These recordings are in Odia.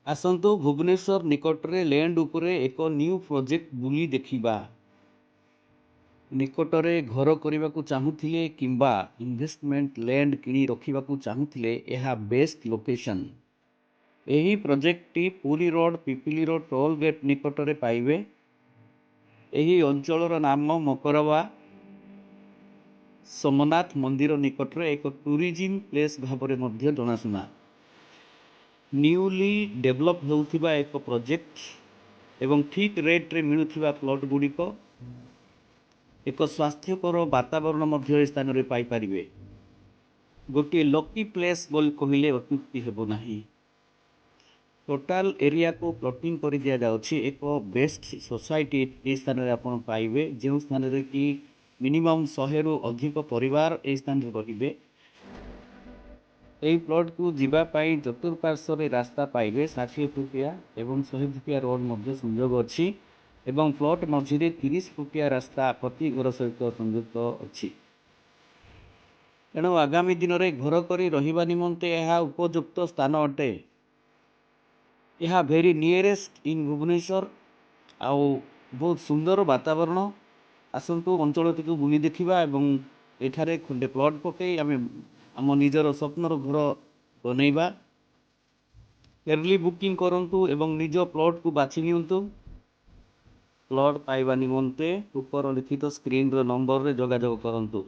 ଆସନ୍ତୁ ଭୁବନେଶ୍ୱର ନିକଟରେ ଲ୍ୟାଣ୍ଡ ଉପରେ ଏକ ନ୍ୟୁ ପ୍ରୋଜେକ୍ଟ ବୁଲି ଦେଖିବା। ନିକଟରେ ଘର କରିବାକୁ ଚାହୁଁଥିଲେ କିମ୍ବା ଇନଭେଷ୍ଟମେଣ୍ଟ ଲ୍ୟାଣ୍ଡ କିଣି ରଖିବାକୁ ଚାହୁଁଥିଲେ ଏହା ବେଷ୍ଟ ଲୋକେସନ୍। ଏହି ପ୍ରୋଜେକ୍ଟଟି Puri road Pipili road toll gate ନିକଟରେ ପାଇବେ। ଏହି ଅଞ୍ଚଳର ନାମ ମକରବା ସୋମନାଥ ମନ୍ଦିର ନିକଟରେ ଏକ ଟୁରିଜିମ୍ ପ୍ଲେସ୍ ଭାବରେ ମଧ୍ୟ ଜଣାଶୁଣା। ନ୍ୟୁଲି ଡେଭଲପ୍ ହେଉଥିବା ଏକ ପ୍ରୋଜେକ୍ଟ ଏବଂ ଠିକ୍ ରେଟ୍ରେ ମିଳୁଥିବା ପ୍ଲଟ୍ ଗୁଡ଼ିକ ଏକ ସ୍ୱାସ୍ଥ୍ୟକର ବାତାବରଣ ମଧ୍ୟ ଏ ସ୍ଥାନରେ ପାଇପାରିବେ। ଗୋଟିଏ ଲକି ପ୍ଲେସ୍ ବୋଲି କହିଲେ ଅତ୍ୟୁକ୍ତି ହେବ ନାହିଁ। ଟୋଟାଲ ଏରିଆକୁ ପ୍ଲଟିଂ କରି ଦିଆଯାଉଛି। ଏକ ବେଷ୍ଟ ସୋସାଇଟି ଏ ସ୍ଥାନରେ ଆପଣ ପାଇବେ, ଯେଉଁ ସ୍ଥାନରେ କି ମିନିମମ୍ 100ରୁ ଅଧିକ ପରିବାର ଏହି ସ୍ଥାନରେ ରହିବେ। ଏହି ପ୍ଲଟ୍କୁ ଯିବା ପାଇଁ ଚତୁଃପାର୍ଶ୍ୱରେ ରାସ୍ତା ପାଇବେ। 60 ଫୁଟିଆ ଏବଂ 100 ଫୁଟିଆ ରୋଡ଼ ମଧ୍ୟ ସଂଯୋଗ ଅଛି ଏବଂ ପ୍ଲଟ୍ ମଝିରେ 30 ଫୁଟିଆ ରାସ୍ତା ପ୍ରତି ଘର ସହିତ ସଂଯୁକ୍ତ ଅଛି। ତେଣୁ ଆଗାମୀ ଦିନରେ ଘର କରି ରହିବା ନିମନ୍ତେ ଏହା ଉପଯୁକ୍ତ ସ୍ଥାନ ଅଟେ। ଏହା ଭେରି ନିୟରେଷ୍ଟ ଇନ୍ ଭୁବନେଶ୍ୱର ଆଉ ବହୁତ ସୁନ୍ଦର ବାତାବରଣ। ଆସନ୍ତୁ ଅଞ୍ଚଳଟିକୁ ବୁଲି ଦେଖିବା ଏବଂ ଏଠାରେ ଖଣ୍ଡେ ପ୍ଲଟ୍ ପକାଇ ଆମେ ଆମ ନିଜର ସ୍ୱପ୍ନର ଘର ବନେଇବା। ଏର୍ଲି ବୁକିଂ କରନ୍ତୁ ଏବଂ ନିଜ ପ୍ଲଟ୍କୁ ବାଛି ନିଅନ୍ତୁ। ପ୍ଲଟ୍ ପାଇବା ନିମନ୍ତେ ଉପର ଲିଖିତ ସ୍କ୍ରିନ୍ର ନମ୍ବରରେ ଯୋଗାଯୋଗ କରନ୍ତୁ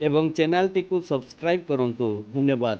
ଏବଂ ଚ୍ୟାନେଲଟିକୁ ସବସ୍କ୍ରାଇବ୍ କରନ୍ତୁ। ଧନ୍ୟବାଦ।